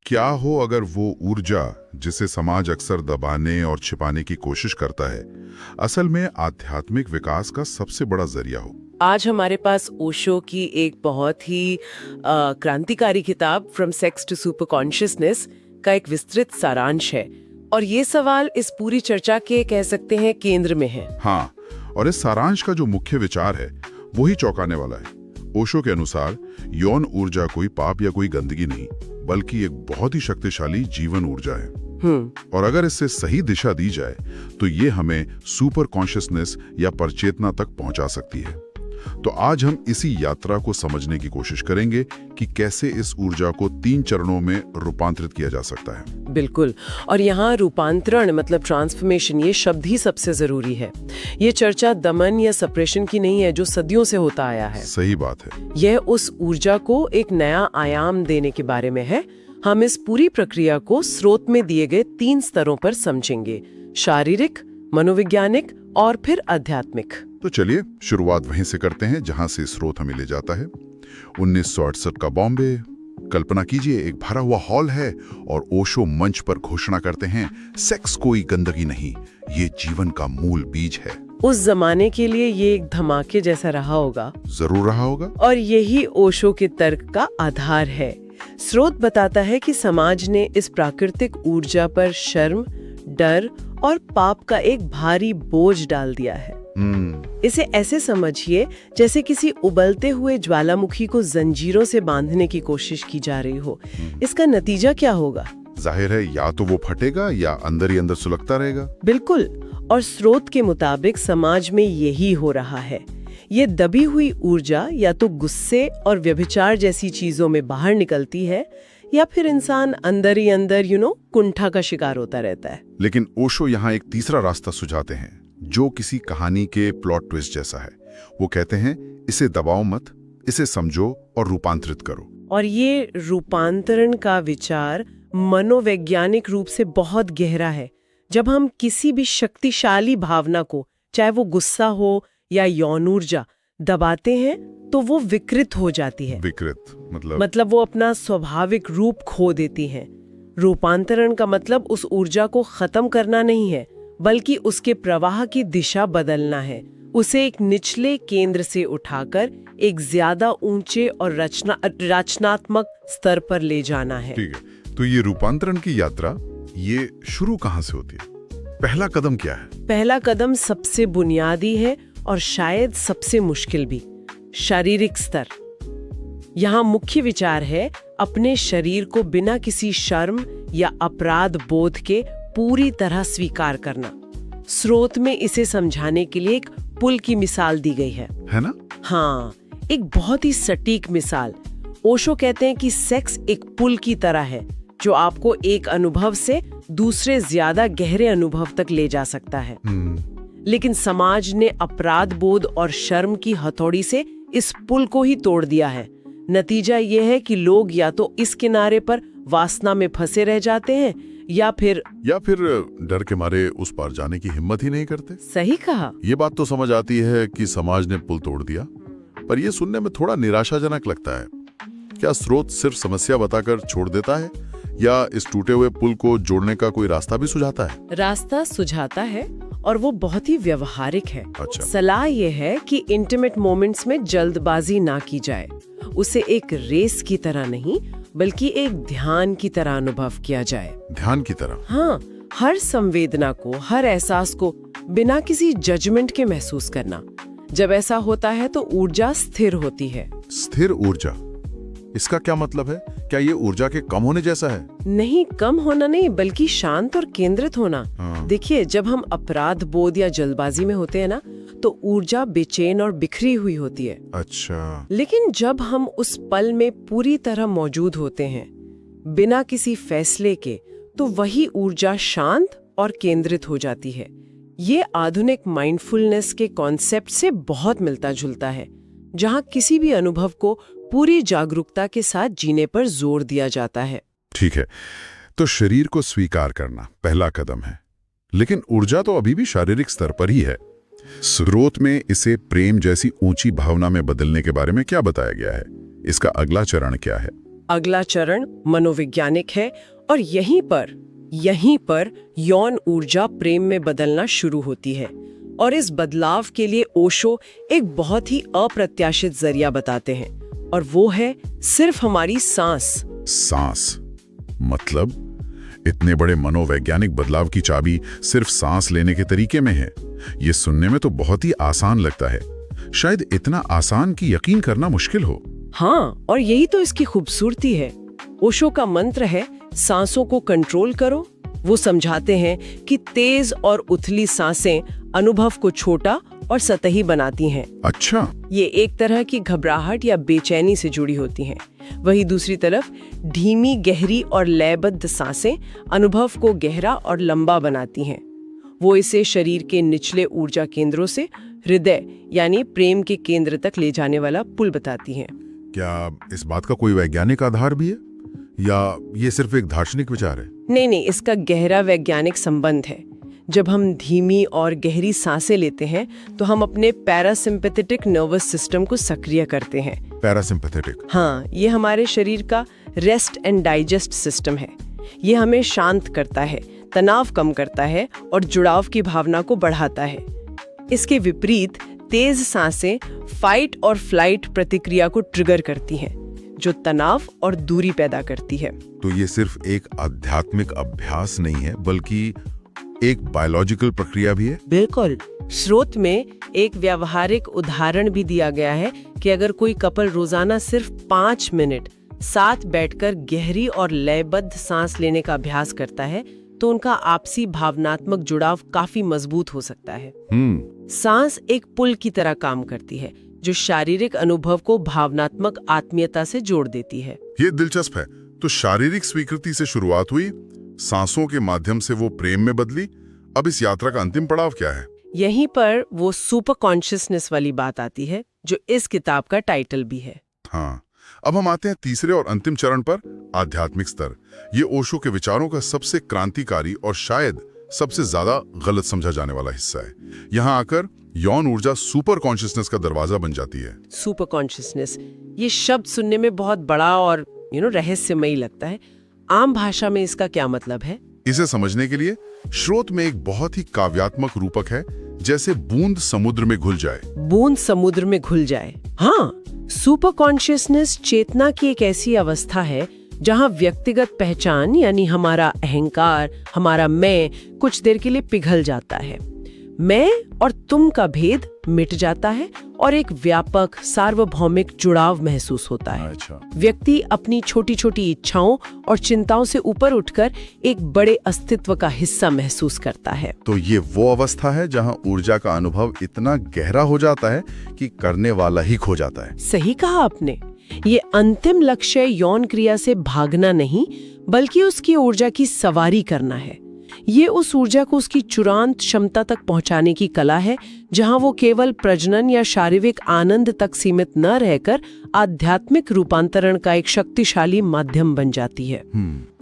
क्या हो अगर वो ऊर्जा जिसे समाज अक्सर दबाने और छिपाने की कोशिश करता है, असल में आध्यात्मिक विकास का सबसे बड़ा जरिया हो। आज हमारे पास ओशो की एक बहुत ही क्रांतिकारी किताब from sex to super consciousness का एक विस्तृत सारांश है और ये सवाल इस पूरी चर्चा के कह सकते हैं केंद्र में है। हाँ, और इस सारांश का जो मुख्य विचार है वही चौंकाने वाला है। ओशो के अनुसार यौन ऊर्जा कोई पाप या कोई गंदगी नहीं, बल्कि एक बहुत ही शक्तिशाली जीवन ऊर्जा है। और अगर इससे सही दिशा दी जाए तो ये हमें सुपर कॉन्शियसनेस या परचेतना तक पहुंचा सकती है। तो आज हम इसी यात्रा को समझने की कोशिश करेंगे कि कैसे इस ऊर्जा को 3 चरणों में रूपांतरित किया जा सकता है। बिल्कुल, और यहाँ रूपांतरण मतलब ट्रांसफॉर्मेशन, ये शब्द ही सबसे जरूरी है। ये चर्चा दमन या सप्रेशन की नहीं है जो सदियों से होता आया है। सही बात है। यह उस ऊर्जा को एक नया आयाम देने के बारे में है। हम इस पूरी प्रक्रिया को स्रोत में दिए गए 3 स्तरों पर समझेंगे: शारीरिक, मनोवैज्ञानिक और फिर आध्यात्मिक। तो चलिए शुरुआत वहीं से करते हैं जहां से स्रोत हमें ले जाता है। 1968 का बॉम्बे। कल्पना कीजिए, एक भरा हुआ हॉल है और ओशो मंच पर घोषणा करते हैं, सेक्स कोई गंदगी नहीं, ये जीवन का मूल बीज है। उस जमाने के लिए ये एक धमाके जैसा रहा होगा। जरूर रहा होगा। और यही ओशो के तर्क का आधार है। स्रोत बताता है कि समाज ने इस प्राकृतिक ऊर्जा पर शर्म, डर और पाप का एक भारी बोझ डाल दिया है। इसे ऐसे समझिए जैसे किसी उबलते हुए ज्वालामुखी को जंजीरों से बांधने की कोशिश की जा रही हो। इसका नतीजा क्या होगा? जाहिर है, या तो वो फटेगा या अंदर ही अंदर सुलगता रहेगा। बिल्कुल, और स्रोत के मुताबिक समाज में यही हो रहा है। ये दबी हुई ऊर्जा या तो गुस्से और व्यभिचार जैसी चीजों में बाहर निकलती है, या फिर इंसान अंदर ही अंदर कुंठा का शिकार होता रहता है। लेकिन ओशो यहाँ एक तीसरा रास्ता सुझाते हैं जो किसी कहानी के प्लॉट ट्विस्ट जैसा है। वो कहते हैं, इसे दबाओ मत, इसे समझो और रूपांतरित करो। और ये रूपांतरण का विचार मनोवैज्ञानिक रूप से बहुत गहरा है। जब हम किसी भी शक्तिशाली भावना को, चाहे वो गुस्सा हो या यौन ऊर्जा, दबाते हैं तो वो विकृत हो जाती है। विकृत मतलब वो अपना स्वाभाविक रूप खो देती है। रूपांतरण का मतलब उस ऊर्जा को खत्म करना नहीं है, बल्कि उसके प्रवाह की दिशा बदलना है। उसे एक निचले केंद्र से उठाकर एक ज्यादा ऊंचे और रचनात्मक स्तर पर ले जाना है। ठीक है, तो ये रूपांतरण की यात्रा ये शुरू कहाँ से होती है? पहला कदम क्या है? पहला कदम सबसे बुनियादी है और शायद सबसे मुश्किल भी, शारीरिक स्तर। यहाँ मुख्य विचार है अपने शरीर को बिना किसी शर्म या अपराध बोध के पूरी तरह स्वीकार करना। स्रोत में इसे समझाने के लिए एक पुल की मिसाल दी गई है ना? हाँ, एक बहुत ही सटीक मिसाल। ओशो कहते हैं कि सेक्स एक पुल की तरह है जो आपको एक अनुभव से दूसरे ज्यादा गहरे अनुभव तक ले जा सकता है। लेकिन समाज ने अपराध बोध और शर्म की हथौड़ी से इस पुल को ही तोड़ दिया है। नतीजा ये है कि लोग या तो इस किनारे पर वासना में फंसे रह जाते हैं या फिर डर के मारे उस पार जाने की हिम्मत ही नहीं करते। सही कहा। ये बात तो समझ आती है कि समाज ने पुल तोड़ दिया, पर यह सुनने में थोड़ा निराशाजनक लगता है। क्या स्रोत सिर्फ समस्या बताकर छोड़ देता है या इस टूटे हुए पुल को जोड़ने का कोई रास्ता भी सुझाता है? रास्ता सुझाता है और वो बहुत ही व्यवहारिक है। अच्छा। सलाह ये है कि इंटीमेट मोमेंट्स में जल्दबाजी ना की जाए। उसे एक रेस की तरह नहीं, बल्कि एक ध्यान की तरह अनुभव किया जाए। ध्यान की तरह? हाँ, हर संवेदना को, हर एहसास को बिना किसी जजमेंट के महसूस करना। जब ऐसा होता है तो ऊर्जा स्थिर होती है। स्थिर ऊर्जा, इसका क्या मतलब है? क्या ये ऊर्जा के कम होने जैसा है? नहीं, कम होना नहीं, बल्कि शांत और केंद्रित होना। देखिए, जब हम अपराध बोध या जल्दबाजी में होते हैं ना, तो ऊर्जा बेचैन और बिखरी हुई होती है। अच्छा। लेकिन जब हम उस पल में पूरी तरह मौजूद होते हैं, बिना किसी फैसले के, तो वही ऊर्जा शांत और केंद्रित हो जाती है। ये आधुनिक माइंडफुलनेस के कॉन्सेप्ट से बहुत मिलता जुलता है, जहाँ किसी भी अनुभव को पूरी जागरूकता के साथ जीने पर जोर दिया जाता है। ठीक है, तो शरीर को स्वीकार करना पहला कदम है, लेकिन ऊर्जा तो अभी भी शारीरिक स्तर पर ही है। स्रोत में इसे प्रेम जैसी ऊंची भावना में बदलने के बारे में क्या बताया गया है? इसका अगला चरण क्या है? अगला चरण मनोवैज्ञानिक है और यहीं पर यौन ऊर्जा प्रेम में बदलना शुरू होती है। और इस बदलाव के लिए ओशो एक बहुत ही अप्रत्याशित जरिया बताते हैं, और वो है सिर्फ हमारी सांस। मतलब इतने बड़े मनोवैज्ञानिक बदलाव की चाबी सिर्फ सांस लेने के तरीके में है। ये सुनने में तो बहुत ही आसान लगता है, शायद इतना आसान कि यकीन करना मुश्किल हो। हाँ, और यही तो इसकी खूबसूरती है। ओशो का मंत्र है सांसों को कंट्रोल करो। वो समझाते हैं कि तेज और उथली सांसें अनुभव को छोटा और सतही बनाती हैं। अच्छा, ये एक तरह की घबराहट या बेचैनी से जुड़ी होती हैं। वही दूसरी तरफ धीमी, गहरी और लयबद्ध सांसें अनुभव को गहरा और लंबा बनाती हैं। वो इसे शरीर के निचले ऊर्जा केंद्रों से हृदय यानी प्रेम के केंद्र तक ले जाने वाला पुल बताती हैं। क्या इस बात का कोई वैज्ञानिक आधार भी है या ये सिर्फ एक दार्शनिक विचार है? नहीं, इसका गहरा वैज्ञानिक संबंध है। जब हम धीमी और गहरी सांसें लेते हैं तो हम अपने पैरासिम्पैथेटिक नर्वस सिस्टम को सक्रिय करते हैं। पैरासिम्पैथेटिक? हाँ, ये हमारे शरीर का रेस्ट एंड डाइजेस्ट सिस्टम है। ये हमें शांत करता है, तनाव कम करता है और जुड़ाव की भावना को बढ़ाता है। इसके विपरीत तेज सांसें फाइट और फ्लाइट प्रतिक्रिया को ट्रिगर करती हैं, जो तनाव और दूरी पैदा करती है। तो ये सिर्फ एक आध्यात्मिक अभ्यास नहीं है, बल्कि एक बायोलॉजिकल प्रक्रिया भी है। बिल्कुल। स्रोत में एक व्यावहारिक उदाहरण भी दिया गया है कि अगर कोई कपल रोजाना सिर्फ 5 मिनट साथ बैठकर गहरी और लयबद्ध सांस लेने का अभ्यास करता है तो उनका आपसी भावनात्मक जुड़ाव काफी मजबूत हो सकता है। सांस एक पुल की तरह काम करती है जो शारीरिक अनुभव को भावनात्मक आत्मीयता से जोड़ देती है। ये दिलचस्प है। तो शारीरिक स्वीकृति से शुरुआत हुई, सांसों के माध्यम से वो प्रेम में बदली। अब इस यात्रा का अंतिम पड़ाव क्या है? यहीं पर वो सुपर कॉन्शियसनेस वाली बात आती है जो इस किताब का टाइटल भी है। हाँ, अब हम आते हैं तीसरे और अंतिम चरण पर, आध्यात्मिक स्तर। ये ओशो के विचारों का सबसे क्रांतिकारी और शायद सबसे ज्यादा गलत समझा जाने वाला हिस्सा है। यहाँ आकर यौन ऊर्जा सुपर कॉन्शियसनेस का दरवाजा बन जाती है। सुपर कॉन्शियसनेस, ये शब्द सुनने में बहुत बड़ा और रहस्यमयी लगता है। आम भाषा में इसका क्या मतलब है? इसे समझने के लिए स्रोत में एक बहुत ही काव्यात्मक रूपक है, जैसे बूंद समुद्र में घुल जाए। बूंद समुद्र में घुल जाए। हाँ, सुपर कॉन्शियसनेस चेतना की एक ऐसी अवस्था है जहाँ व्यक्तिगत पहचान यानी हमारा अहंकार, हमारा मैं कुछ देर के लिए पिघल जाता है। मैं और तुम का भेद मिट जाता है और एक व्यापक सार्वभौमिक जुड़ाव महसूस होता है। अच्छा। व्यक्ति अपनी छोटी छोटी इच्छाओं और चिंताओं से ऊपर उठकर एक बड़े अस्तित्व का हिस्सा महसूस करता है। तो ये वो अवस्था है जहां ऊर्जा का अनुभव इतना गहरा हो जाता है कि करने वाला ही खो जाता है। सही कहा आपने। ये अंतिम लक्ष्य यौन क्रिया से भागना नहीं, बल्कि उसकी ऊर्जा की सवारी करना है। ये उस ऊर्जा को उसकी चुरांत क्षमता तक पहुंचाने की कला है, जहां वो केवल प्रजनन या शारीरिक आनंद तक सीमित न रहकर आध्यात्मिक रूपांतरण का एक शक्तिशाली माध्यम बन जाती है।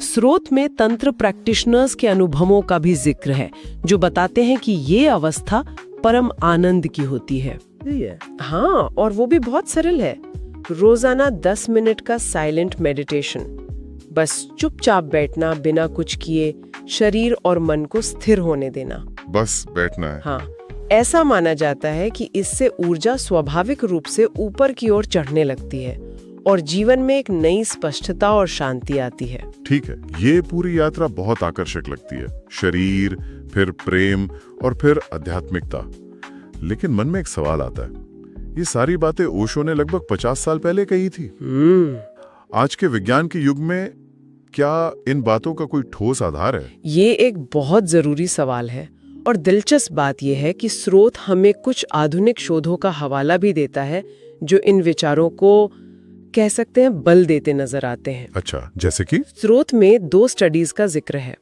स्रोत में तंत्र प्रैक्टिशनर्स के अनुभवों का भी जिक्र है, जो बताते हैं कि ये अवस्था परम आनंद की होती है। हाँ, और वो भी बहुत सरल है। रोजाना 10 मिनट का साइलेंट मेडिटेशन, बस चुपचाप बैठना, बिना कुछ किए, शरीर और मन को स्थिर होने देना। बस बैठना है। हाँ, ऐसा माना जाता है कि इससे ऊर्जा स्वाभाविक रूप से ऊपर की ओर चढ़ने लगती है और जीवन में एक नई स्पष्टता और शांति आती है। ठीक है, ये पूरी यात्रा बहुत आकर्षक लगती है। शरीर, फिर प्रेम और फिर आध्यात्मिकता। लेकिन मन में एक सवाल आता है, ये सारी बातें ओशो ने लगभग 50 साल पहले कही थी। आज के विज्ञान के युग में क्या इन बातों का कोई ठोस आधार है? ये एक बहुत जरूरी सवाल है, और दिलचस्प बात यह है कि स्रोत हमें कुछ आधुनिक शोधों का हवाला भी देता है जो इन विचारों को कह सकते हैं बल देते नजर आते हैं। अच्छा, जैसे कि? स्रोत में 2 स्टडीज का जिक्र है।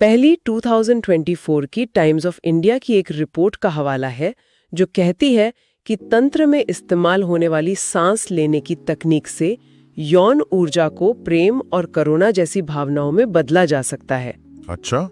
पहली 2024 की टाइम्स ऑफ इंडिया की एक रिपोर्ट का हवाला है जो कहती है कि तंत्र में इस्तेमाल होने वाली सांस लेने की तकनीक से यौन ऊर्जा को प्रेम और करुणा जैसी भावनाओं में बदला जा सकता है। अच्छा।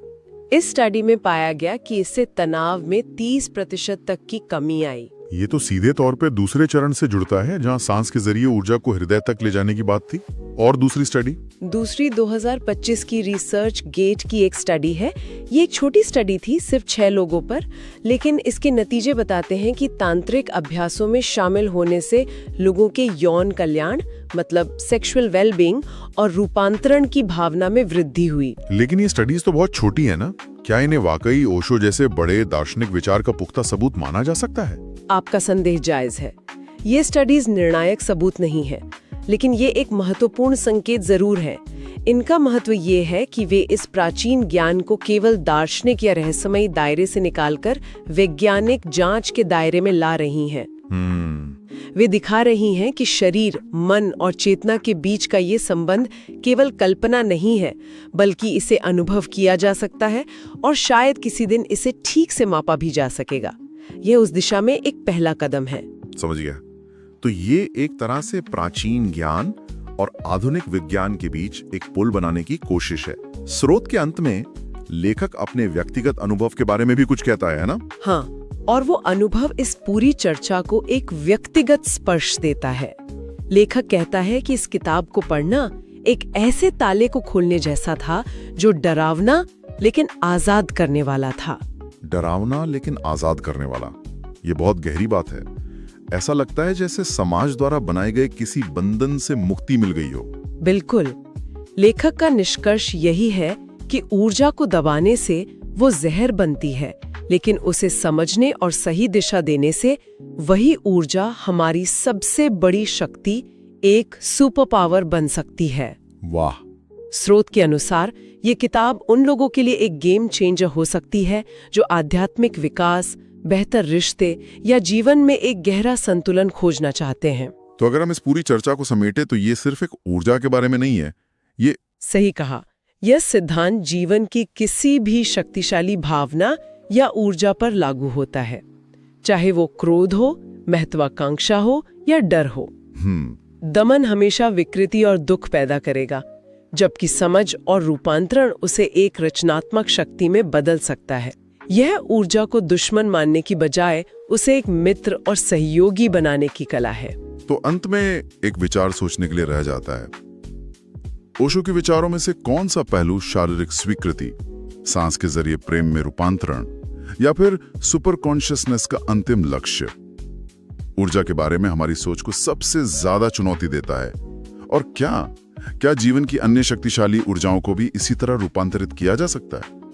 इस स्टडी में पाया गया कि इससे तनाव में 30% तक की कमी आई। ये तो सीधे तौर पे दूसरे चरण से जुड़ता है, जहां सांस के जरिए ऊर्जा को हृदय तक ले जाने की बात थी। और दूसरी स्टडी? दूसरी 2025 की रिसर्च गेट की एक स्टडी है। ये एक छोटी स्टडी थी, सिर्फ 6 लोगों पर, लेकिन इसके नतीजे बताते हैं कि तांत्रिक अभ्यासों में शामिल होने से लोगों के यौन कल्याण, मतलब सेक्सुअल वेलबींग और रूपांतरण की भावना में वृद्धि हुई। लेकिन ये स्टडीज तो बहुत छोटी है ना, क्या इन्हें वाकई ओशो जैसे बड़े दार्शनिक विचार का पुख्ता सबूत माना जा सकता है? आपका संदेह जायज है। ये स्टडीज निर्णायक सबूत नहीं है, लेकिन ये एक महत्वपूर्ण संकेत जरूर है। इनका महत्व ये है कि वे इस प्राचीन ज्ञान को केवल दार्शनिक या रहस्यमयी दायरे से निकालकर वैज्ञानिक जांच के दायरे में ला रही हैं। वे दिखा रही हैं कि शरीर, मन और चेतना के बीच का ये संबंध केवल कल्पना नहीं है, बल्कि इसे अनुभव किया जा सकता है और शायद किसी दिन इसे ठीक से मापा भी जा सकेगा। यह उस दिशा में एक पहला कदम है। समझ गया। तो ये एक तरह से प्राचीन ज्ञान और आधुनिक विज्ञान के बीच एक पुल बनाने की कोशिश है। स्रोत के अंत में लेखक अपने व्यक्तिगत अनुभव के बारे में भी कुछ कहता है ना? हाँ, और वो अनुभव इस पूरी चर्चा को एक व्यक्तिगत स्पर्श देता है। लेखक कहता है कि इस किताब को पढ़ना एक ऐसे ताले को खोलने जैसा था जो डरावना लेकिन आजाद करने वाला था। डरावना लेकिन आजाद करने वाला, ये बहुत गहरी बात है। ऐसा लगता है जैसे समाज द्वारा बनाए गए किसी बंधन से मुक्ति मिल गई हो। बिल्कुल। लेखक का निष्कर्ष यही है कि ऊर्जा को दबाने से वो जहर बनती है, लेकिन उसे समझने और सही दिशा देने से वही ऊर्जा हमारी सबसे बड़ी शक्ति, एक सुपर पावर बन सकती है। वाह। स्रोत के अनुसार ये किताब उन लोगों के लिए एक गेम चेंजर हो सकती है जो आध्यात्मिक विकास, बेहतर रिश्ते या जीवन में एक गहरा संतुलन खोजना चाहते हैं। तो अगर हम इस पूरी चर्चा को समेटे तो ये सिर्फ एक ऊर्जा के बारे में नहीं है, ये सही कहा। यह सिद्धांत जीवन की किसी भी शक्तिशाली भावना या ऊर्जा पर लागू होता है, चाहे वो क्रोध हो, महत्वाकांक्षा हो या डर हो। दमन हमेशा विकृति और दुख पैदा करेगा, जबकि समझ और रूपांतरण उसे एक रचनात्मक शक्ति में बदल सकता है। यह ऊर्जा को दुश्मन मानने की बजाय उसे एक मित्र और सहयोगी बनाने की कला है। तो अंत में एक विचार सोचने के लिए रह जाता है, ओशो के विचारों में से कौन सा पहलू शारीरिक स्वीकृति, सांस के जरिए प्रेम में रूपांतरण, या फिर सुपर कॉन्शियसनेस का अंतिम लक्ष्य ऊर्जा के बारे में हमारी सोच को सबसे ज्यादा चुनौती देता है? और क्या जीवन की अन्य शक्तिशाली ऊर्जाओं को भी इसी तरह रूपांतरित किया जा सकता है?